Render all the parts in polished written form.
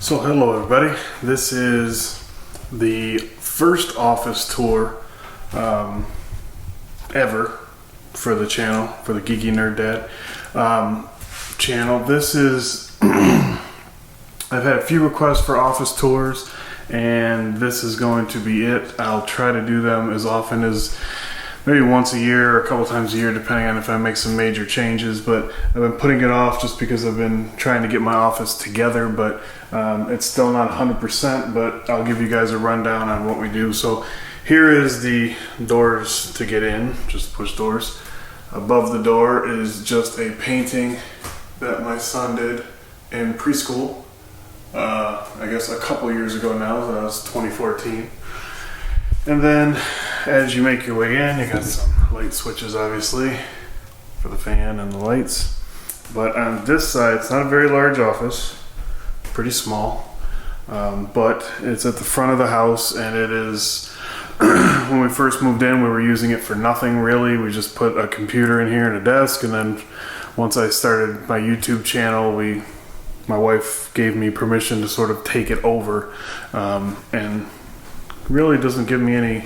So hello everybody, this is the first office tour ever for the channel, for the GeekyNerdDad channel. This is, I've had a few requests for office tours and this is going to be it. I'll try to do them as often as maybe once a year or a couple times a year, depending on if I make some major changes. But I've been putting it off just because I've been trying to get my office together, but it's still not 100%, but I'll give you guys a rundown on what we do. So here is the doors to get in, just push doors. Above the door is just a painting that my son did in preschool, I guess a couple years ago now, that was 2014. And then as you make your way in, you got some light switches obviously for the fan and the lights. But on this side, it's not a very large office, pretty small, but it's at the front of the house, and it is, when we first moved in, we were using it for nothing really. We just put a computer in here and a desk, and then once I started my YouTube channel, my wife gave me permission to sort of take it over, and really doesn't give me any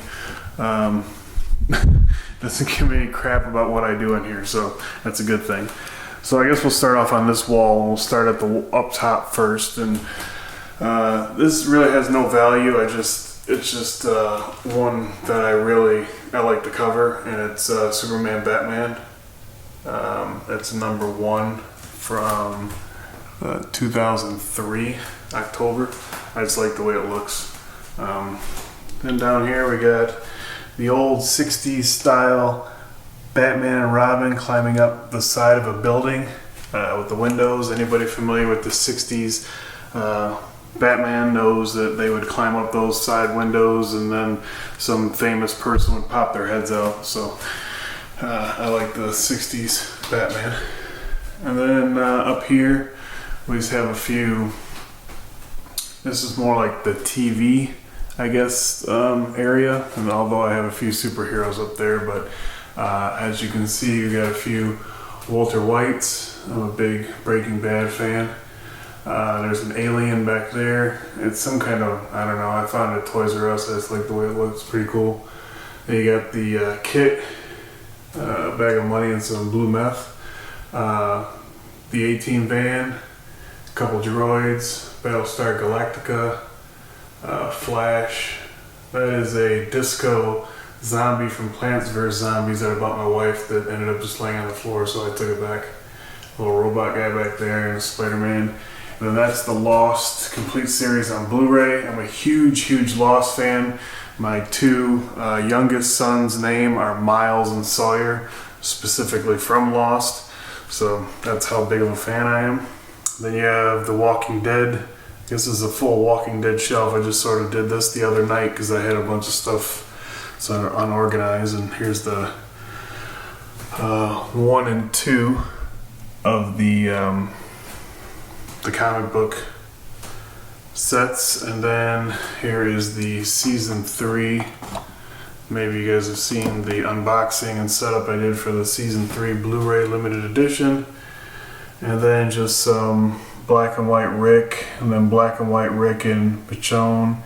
crap about what I do in here, so that's a good thing. So I guess we'll start off on this wall, and we'll start at the up top first. And this really has no value. It's just one that I like to cover, and it's Superman Batman. It's #1 from 2003 October. I just like the way it looks. Then down here we got the old 60s style Batman and Robin climbing up the side of a building with the windows. Anybody familiar with the 60s Batman knows that they would climb up those side windows and then some famous person would pop their heads out. So I like the 60s Batman. And then up here we just have a few, this is more like the TV, I guess, area, and although I have a few superheroes up there, but as you can see, you got a few Walter Whites. I'm a big Breaking Bad fan. There's an alien back there. It's some kind of, I don't know, I found it at Toys R Us. I just like the way it looks, pretty cool. Then you got the kit, a bag of money and some blue meth, the 18 van, a couple droids, Battlestar Galactica, Flash. That is a disco zombie from Plants vs. Zombies that I bought my wife that ended up just laying on the floor, so I took it back. A little robot guy back there and a Spider-Man. And then that's the Lost complete series on Blu-ray. I'm a huge Lost fan. My two youngest sons' name are Miles and Sawyer, specifically from Lost. So that's how big of a fan I am. Then you have The Walking Dead. This is a full Walking Dead shelf. I just sort of did this the other night because I had a bunch of stuff sort of unorganized. And here's the 1 and 2 of the comic book sets. And then here is the season 3. Maybe you guys have seen the unboxing and setup I did for the season 3 Blu-ray limited edition. And then just some black and white Rick, and then black and white Rick in Michonne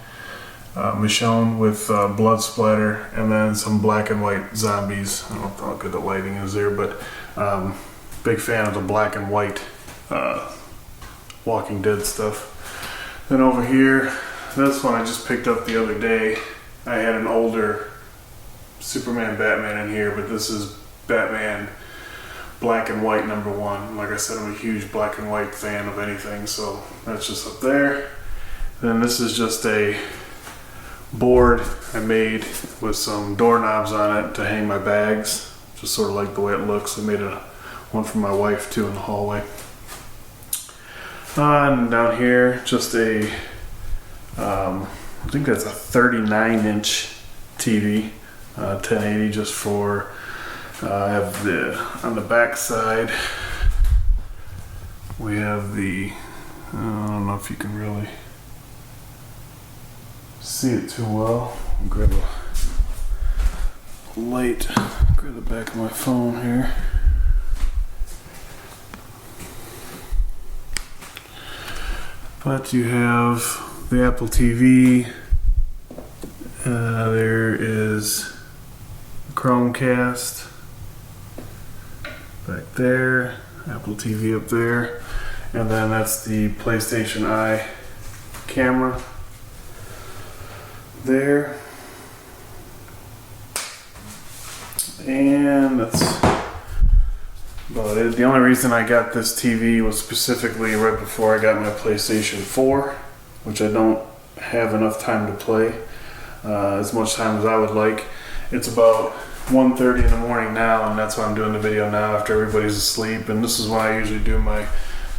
with blood splatter, and then some black and white zombies. I don't know how good the lighting is there, but big fan of the black and white Walking Dead stuff. Then over here, this one I just picked up the other day. I had an older Superman Batman in here, but this is Batman black and white #1. Like I said, I'm a huge black and white fan of anything, so that's just up there. Then this is just a board I made with some doorknobs on it to hang my bags. Just sort of like the way it looks. I made one for my wife too in the hallway. And down here, just a, I think that's a 39-inch TV, 1080, just for, I have on the back side, we have the, I don't know if you can really see it too well. I'll grab a light, grab the back of my phone here. But you have the Apple TV. There is Chromecast back there, Apple TV up there, and then that's the PlayStation Eye camera there. And that's about it. The only reason I got this TV was specifically right before I got my PlayStation 4, which I don't have enough time to play as much time as I would like. It's about 1:30 in the morning now, and that's why I'm doing the video now after everybody's asleep. And this is when I usually do my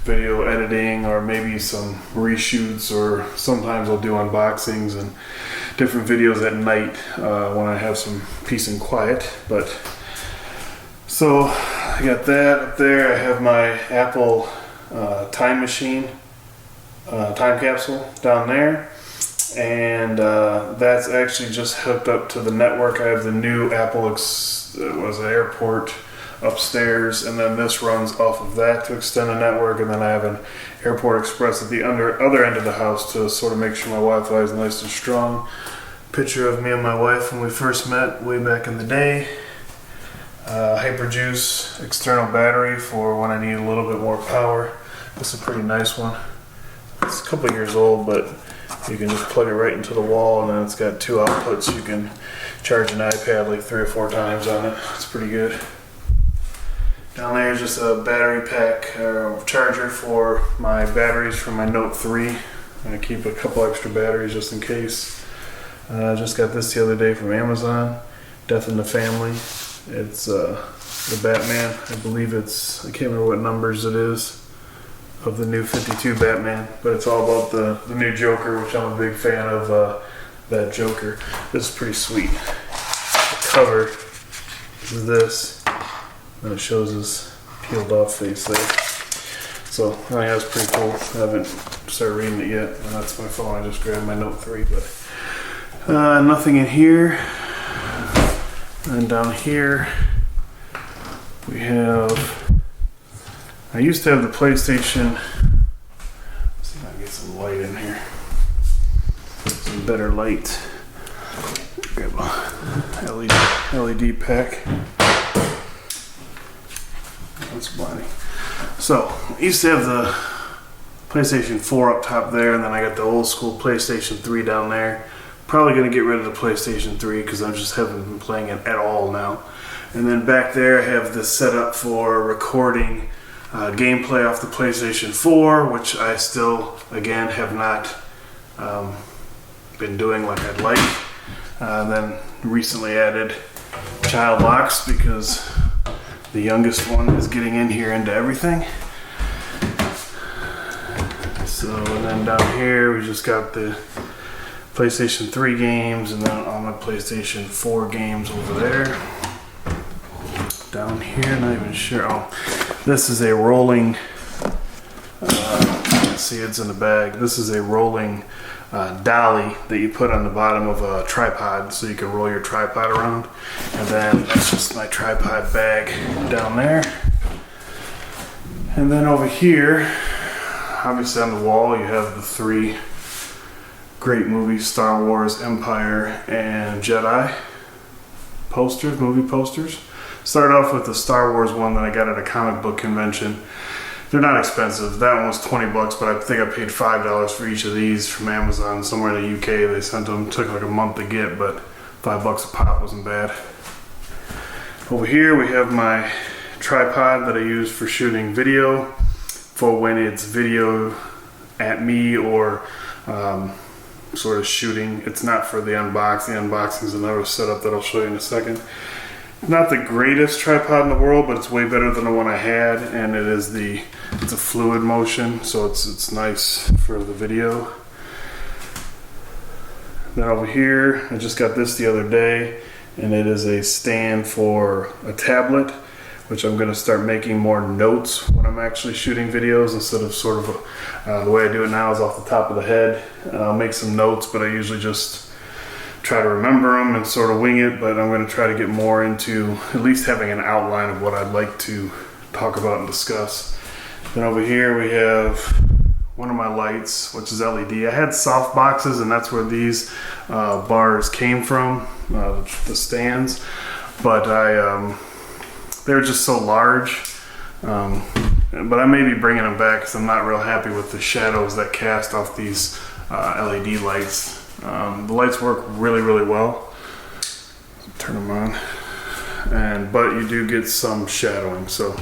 video editing, or maybe some reshoots, or sometimes I'll do unboxings and different videos at night when I have some peace and quiet. But so I got that up there. I have my Apple time machine, time capsule down there, and that's actually just hooked up to the network. I have the new Apple Airport upstairs, and then this runs off of that to extend the network, and then I have an Airport Express at the other end of the house to sort of make sure my Wi-Fi is nice and strong. Picture of me and my wife when we first met way back in the day. Hyperjuice external battery for when I need a little bit more power. This is a pretty nice one. It's a couple years old, but you can just plug it right into the wall, and then it's got two outputs. You can charge an iPad like 3 or 4 times on it. It's pretty good. Down there is just a battery pack charger for my batteries for my Note 3. I keep a couple extra batteries just in case. I just got this the other day from Amazon. Death in the Family. It's the Batman. I believe I can't remember what numbers it is of the new 52 Batman, but it's all about the new Joker, which I'm a big fan of that Joker. This is pretty sweet. The cover is this. And it shows his peeled off face there. So I think that's pretty cool. I haven't started reading it yet, and that's my phone. I just grabbed my Note 3, but nothing in here. And down here we have, I used to have the PlayStation. Let's see if I can get some light in here. Some better light. Grab a LED pack. That's blinding. So, I used to have the PlayStation 4 up top there, and then I got the old school PlayStation 3 down there. Probably going to get rid of the PlayStation 3 because I just haven't been playing it at all now. And then back there I have this set up for recording gameplay off the PlayStation 4, which I still, again, have not been doing like I'd like. Then recently added child locks because the youngest one is getting in here into everything. So, and then down here we just got the PlayStation 3 games, and then all my PlayStation 4 games over there. Down here, not even sure. Oh, this is a rolling, see it's in the bag. This is a rolling dolly that you put on the bottom of a tripod so you can roll your tripod around. And then that's just my tripod bag down there. And then over here, obviously on the wall, you have the 3 great movies, Star Wars, Empire, and Jedi posters, movie posters. Started off with the Star Wars one that I got at a comic book convention. They're not expensive. That one was $20, but I think I paid $5 for each of these from Amazon. Somewhere in the UK they sent them. Took like a month to get, but $5 a pop wasn't bad. Over here we have my tripod that I use for shooting video, for when it's video at me or sort of shooting. It's not for the unboxing. The unboxing is another setup that I'll show you in a second. Not the greatest tripod in the world, but it's way better than the one I had, and it's a fluid motion, so it's nice for the video. Then over here, I just got this the other day, and it is a stand for a tablet, which I'm going to start making more notes when I'm actually shooting videos instead of sort of the way I do it now is off the top of the head. I'll make some notes, but I usually just try to remember them and sort of wing it, but I'm going to try to get more into at least having an outline of what I'd like to talk about and discuss. Then over here we have one of my lights, which is LED. I had soft boxes, and that's where these bars came from, the stands. But they were just so large. But I may be bringing them back because I'm not real happy with the shadows that cast off these LED lights. The lights work really, really well. Turn them on, but you do get some shadowing, so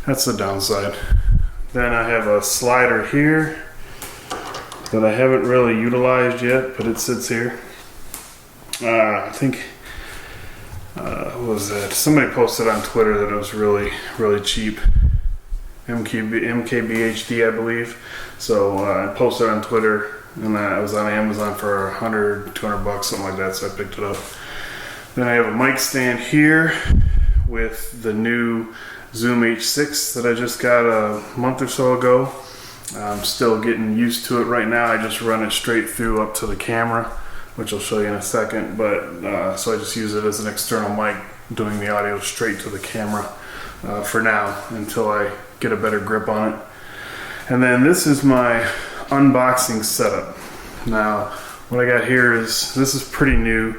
that's the downside. Then I have a slider here that I haven't really utilized yet, but it sits here. I think what was that? Somebody posted on Twitter that it was really, really cheap. MKBHD, I believe. So I posted on Twitter, and I was on Amazon for $100, $200, something like that, so I picked it up. Then I have a mic stand here with the new Zoom H6 that I just got a month or so ago. I'm still getting used to it right now. I just run it straight through up to the camera, which I'll show you in a second. But so I just use it as an external mic, doing the audio straight to the camera for now until I get a better grip on it. And then this is my unboxing setup. Now, what I got here is, this is pretty new.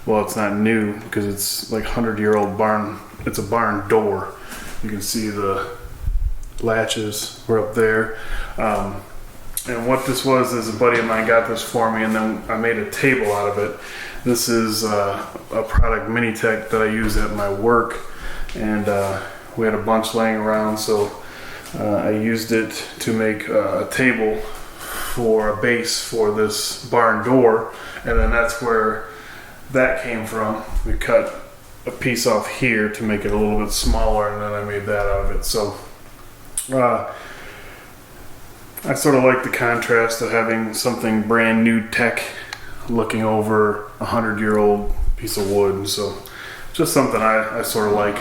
Well, it's not new because it's like 100-year-old barn. It's a barn door. You can see the latches were up there. And what this was is a buddy of mine got this for me, and then I made a table out of it. This is a product Minitech that I use at my work, and we had a bunch laying around, so I used it to make a table for a base for this barn door, and then that's where that came from. We cut a piece off here to make it a little bit smaller, and then I made that out of it. So I sort of like the contrast of having something brand new tech looking over a 100-year-old piece of wood. So just something I sort of like.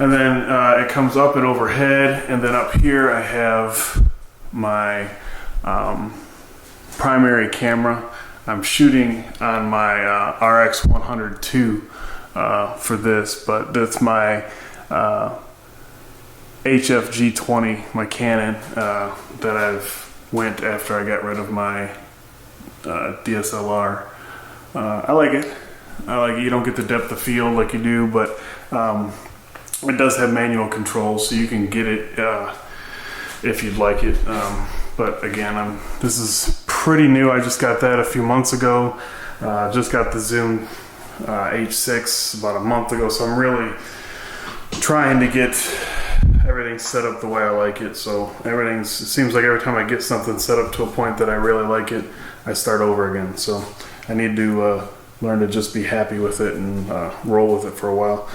And then it comes up and overhead, and then up here I have my primary camera. I'm shooting on my RX 102 for this, but that's my HFG20, my Canon, that I've went after I got rid of my DSLR. I like it. You don't get the depth of field like you do, but it does have manual controls, so you can get it if you'd like it. But again, this is pretty new. I just got that a few months ago. Just got the Zoom H6 about a month ago, so I'm really trying to get everything set up the way I like it. So it seems like every time I get something set up to a point that I really like it, I start over again. So I need to learn to just be happy with it and roll with it for a while.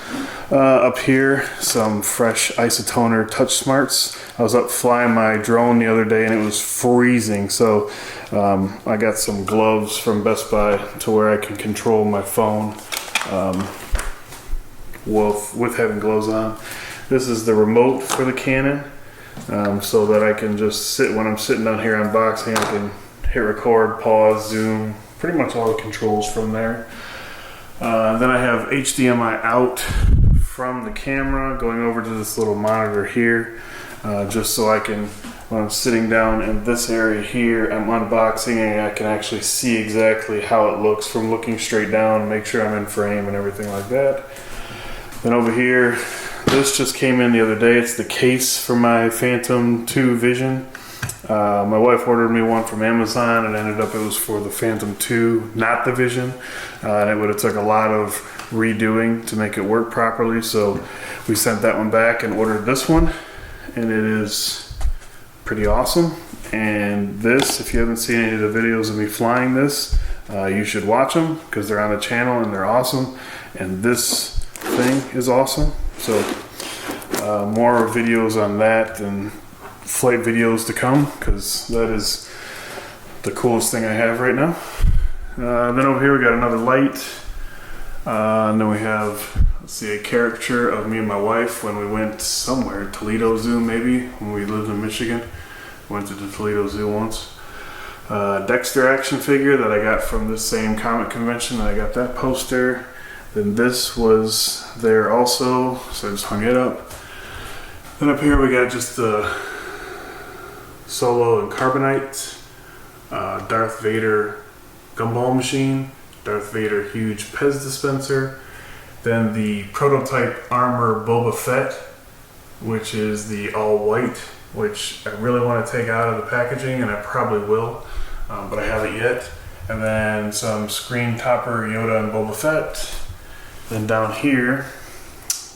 Up here, some fresh isotoner touch smarts. I was up flying my drone the other day and it was freezing, so I got some gloves from Best Buy to where I can control my phone with having gloves on. This is the remote for the Canon, so that I can just when I'm sitting down here unboxing, I can hit record, pause, zoom, pretty much all the controls from there. Then I have HDMI out from the camera going over to this little monitor here, just so I can, when I'm sitting down in this area here, I'm unboxing and I can actually see exactly how it looks from looking straight down and make sure I'm in frame and everything like that. Then over here, this just came in the other day. It's the case for my Phantom 2 Vision. My wife ordered me one from Amazon, and ended up it was for the Phantom 2, not the Vision. And it would have took a lot of redoing to make it work properly. So we sent that one back and ordered this one, and it is pretty awesome. And this, if you haven't seen any of the videos of me flying this, you should watch them because they're on the channel and they're awesome. And this thing is awesome. So more videos on that and flight videos to come, because that is the coolest thing I have right now. Then over here we got another light, and then we have, let's see, a caricature of me and my wife when we went somewhere, Toledo Zoo maybe, when we lived in Michigan. Went to the Toledo Zoo once. Dexter action figure that I got from this same comic convention, and I got that poster. Then this was there also, so I just hung it up. Then up here we got just the Solo and Carbonite, Darth Vader gumball machine, Darth Vader huge Pez dispenser, then the prototype armor Boba Fett, which is the all white, which I really want to take out of the packaging, and I probably will, but I haven't yet. And then some screen topper Yoda and Boba Fett. Then down here,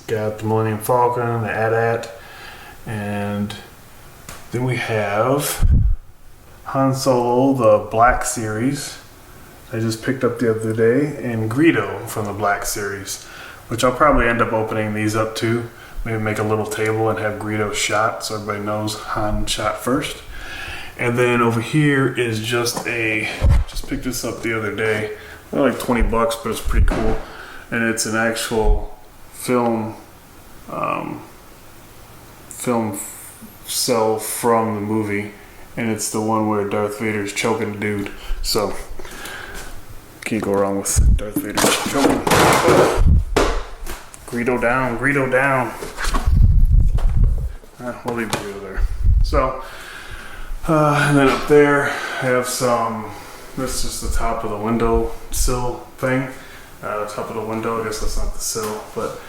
got the Millennium Falcon, the AT-AT, and then we have Han Solo, the Black Series. I just picked up the other day, and Greedo from the Black Series, which I'll probably end up opening these up too. Maybe make a little table and have Greedo shot so everybody knows Han shot first. And then over here is just picked this up the other day. They're like 20 bucks, but it's pretty cool. And it's an actual film cell from the movie. And it's the one where Darth Vader's choking the dude. So, can't go wrong with Darth Vader choking. Greedo down, Greedo down. We'll leave Greedo there. So, and then up there, I have some, this is the top of the window sill thing. The top of the window, I guess that's not the sill, but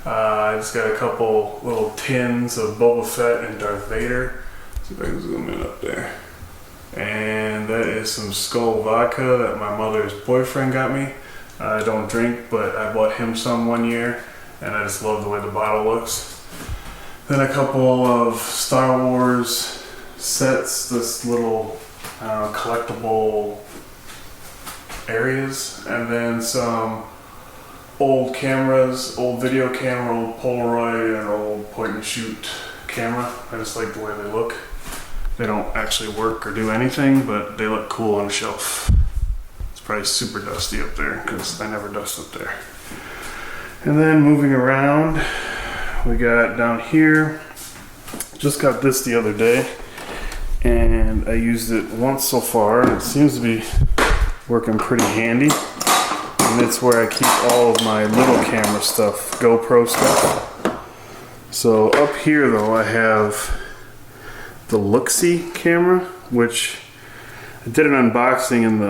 I just got a couple little tins of Boba Fett and Darth Vader. See if I can zoom in up there. And that is some Skull vodka that my mother's boyfriend got me. I don't drink, but I bought him some one year, and I just love the way the bottle looks. Then a couple of Star Wars sets, this little collectible areas, and then some old cameras, old video camera, old Polaroid, and old point and shoot camera. I just like the way they look. They don't actually work or do anything, but they look cool on a shelf. It's probably super dusty up there because I never dust up there. And then moving around, we got down here, just got this the other day, and I used it once so far, and it seems to be working pretty handy. And it's where I keep all of my little camera stuff, GoPro stuff. So up here though, I have the Look-See camera, which I did an unboxing and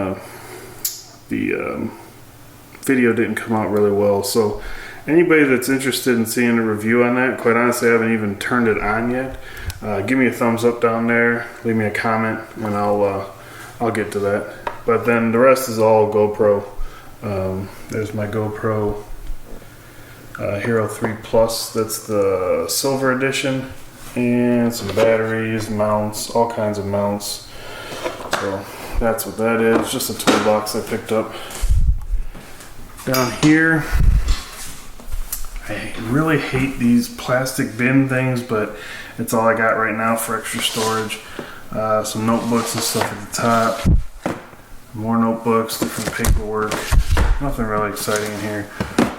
the video didn't come out really well. So anybody that's interested in seeing a review on that, quite honestly, I haven't even turned it on yet. Give me a thumbs up down there, leave me a comment, and I'll get to that. But then the rest is all GoPro. There's my GoPro Hero 3 Plus. That's the silver edition. And some batteries, mounts, all kinds of mounts. So that's what that is. Just a toolbox I picked up. Down here, I really hate these plastic bin things, but it's all I got right now for extra storage. Some notebooks and stuff at the top. More notebooks, different paperwork. Nothing really exciting in here.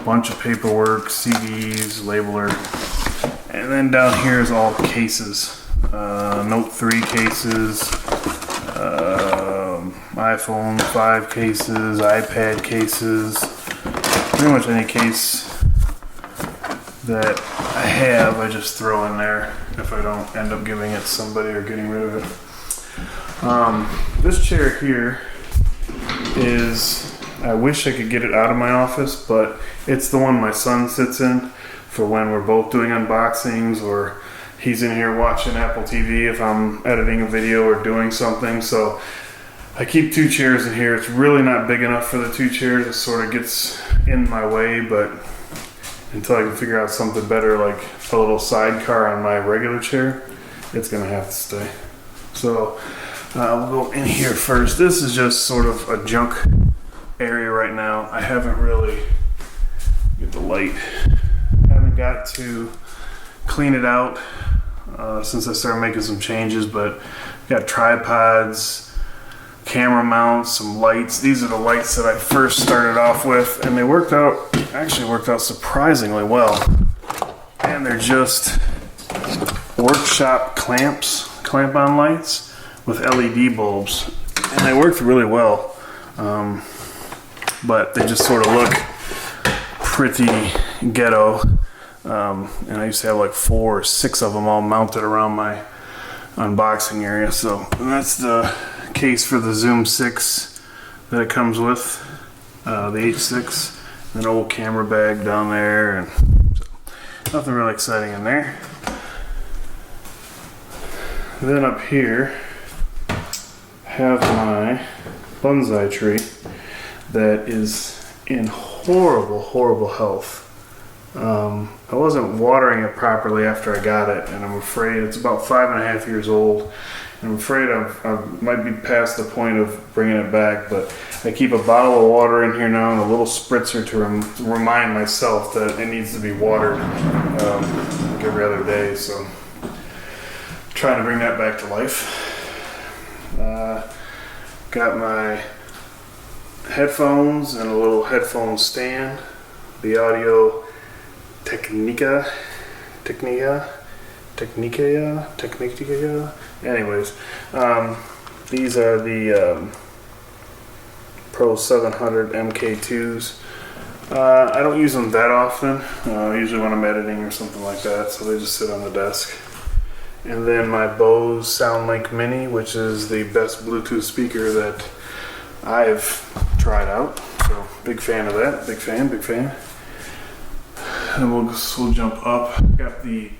Bunch of paperwork, CDs, labeler. And then down here is all cases. Note 3 cases, iPhone 5 cases, iPad cases. Pretty much any case that I have, I just throw in there if I don't end up giving it to somebody or getting rid of it. This chair here is, I wish I could get it out of my office, but it's the one my son sits in for when we're both doing unboxings, or he's in here watching Apple TV if I'm editing a video or doing something. So I keep 2 chairs in here. It's really not big enough for the 2 chairs. It sort of gets in my way, but until I can figure out something better, like a little sidecar on my regular chair, it's gonna have to stay. So we'll go in here first. This is just sort of a junk area right now. I haven't really, get the light, haven't got to clean it out since I started making some changes, but got tripods, camera mounts, some lights. These are the lights that I first started off with, and they actually worked out surprisingly well. And they're just workshop clamp-on lights with LED bulbs, and they worked really well. But they just sort of look pretty ghetto. And I used to have like 4 or 6 of them all mounted around my unboxing area. So that's the case for the Zoom 6 that it comes with, the H6, an old camera bag down there, and so nothing really exciting in there. Then up here have my bonsai tree that is in horrible health. I wasn't watering it properly after I got it, and I'm afraid it's about 5.5 years old. And I'm afraid I might be past the point of bringing it back, but I keep a bottle of water in here now and a little spritzer to remind myself that it needs to be watered like every other day. So I'm trying to bring that back to life. Got my headphones and a little headphone stand, the Audio Technica. Anyways, these are the Pro 700 MK2s. I don't use them that often, usually when I'm editing or something like that, so they just sit on the desk. And then my Bose SoundLink Mini, which is the best Bluetooth speaker that I've tried out. So big fan of that, big fan. And we'll jump up. Got the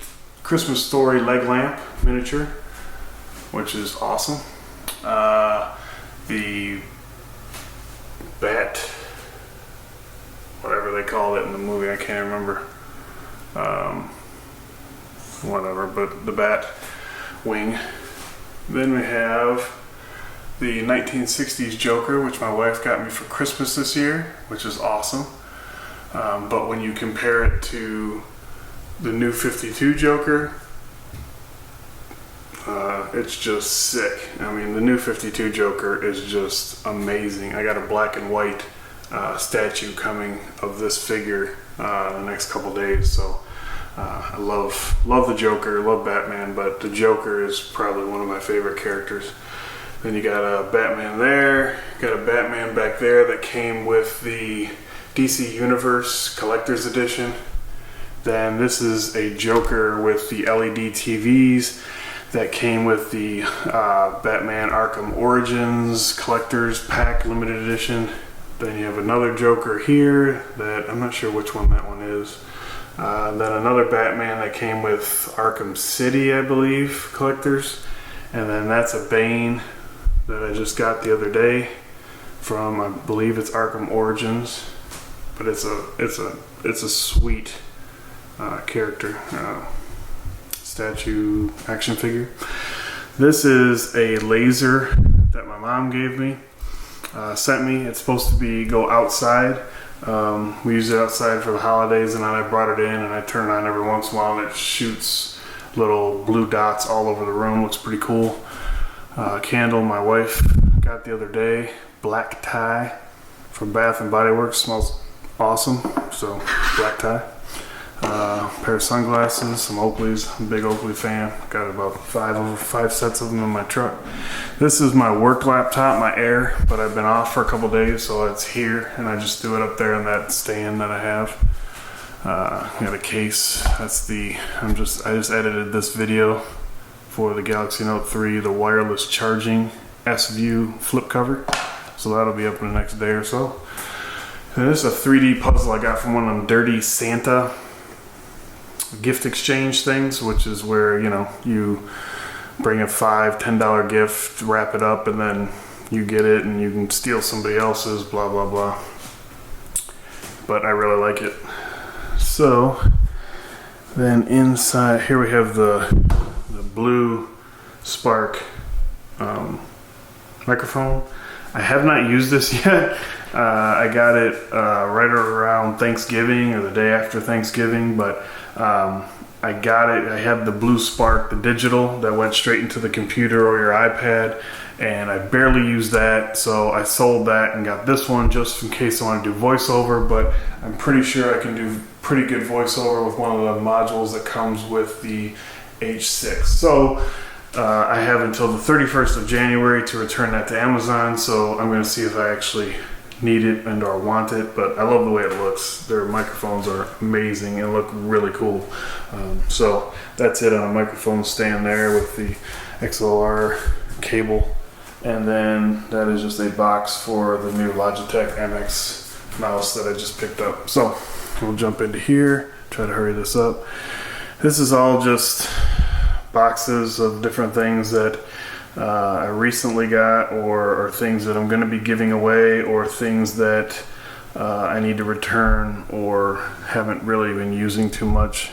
Christmas Story leg lamp miniature, which is awesome. The bat, whatever they called it in the movie, I can't remember. Whatever, but the bat wing. Then we have the 1960s Joker, which my wife got me for Christmas this year, which is awesome. But when you compare it to the new 52 Joker, it's just sick. I mean, the new 52 Joker is just amazing. I got a black and white statue coming of this figure the next couple days, so I love the Joker, love Batman, but the Joker is probably one of my favorite characters. Then you got a Batman there, got a Batman back there that came with the DC Universe Collector's Edition. Then this is a Joker with the LED TVs that came with the Batman Arkham Origins Collector's Pack Limited Edition. Then you have another Joker here that I'm not sure which one that one is. Then another Batman that came with Arkham City, I believe, collectors. And then that's a Bane that I just got the other day from, I believe it's Arkham Origins. But it's a sweet character, statue, action figure. This is a laser that my mom gave me, sent me. It's supposed to go outside. We use it outside for the holidays, and then I brought it in and I turn it on every once in a while and it shoots little blue dots all over the room. Looks pretty cool. Candle my wife got the other day, black tie from Bath and Body Works, smells awesome. So black tie. Pair of sunglasses, some Oakleys. I'm a big Oakley fan. Got about five sets of them in my truck. This is my work laptop, my Air, but I've been off for a couple days, so it's here, and I just threw it up there in that stand that I have. Got a case. I just edited this video for the Galaxy Note 3, the wireless charging S-View flip cover. So that'll be up in the next day or so. And this is a 3D puzzle I got from one of them Dirty Santa gift exchange things, which is where, you bring a $5-10 gift, wrap it up, and then you get it and you can steal somebody else's, blah blah blah. But I really like it. So then inside here we have the Blue Spark microphone. I have not used this yet. I got it right around Thanksgiving or the day after Thanksgiving, but I got it. I have the Blue Spark, the digital that went straight into the computer or your iPad, and I barely used that, so I sold that and got this one just in case I want to do voiceover, but I'm pretty sure I can do pretty good voiceover with one of the modules that comes with the H6. So I have until the 31st of January to return that to Amazon, so I'm going to see if I actually need it and or want it, but I love the way it looks. Their microphones are amazing and look really cool. So that's it on a microphone stand there with the XLR cable. And then that is just a box for the new Logitech MX mouse that I just picked up. So we'll jump into here, try to hurry this up. This is all just boxes of different things that I recently got, or things that I'm going to be giving away, or things that I need to return or haven't really been using too much.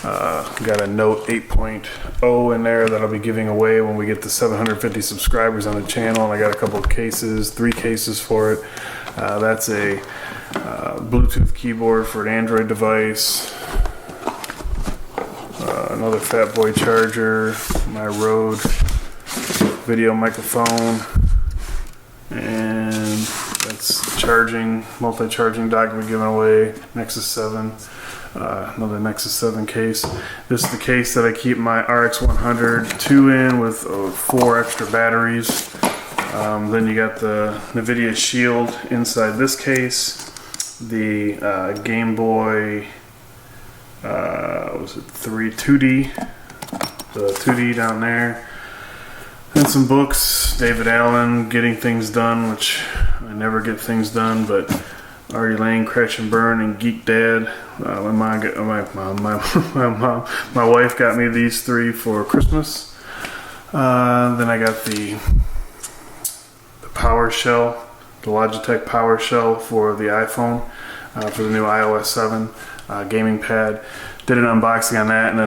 Got a Note 8.0 in there that I'll be giving away when we get to 750 subscribers on the channel, and I got a couple of cases, 3 cases for it. That's a Bluetooth keyboard for an Android device, another Fat Boy charger, my Rode video microphone, and that's charging, multi-charging dock we're giving away, Nexus 7. Another Nexus 7 case. This is the case that I keep my RX100 2 in with 4 extra batteries. Then you got the NVIDIA Shield inside this case. The Game Boy, was it 2D? The 2D down there. And some books. David Allen, Getting Things Done, which I never get things done, but Artie Lang, Crash and Burn, and GeekyNerdDad. My wife got me these 3 for Christmas. Then I got the Power Shell, the Logitech Power Shell for the iPhone, for the new iOS 7 gaming pad. Did an unboxing on that, and then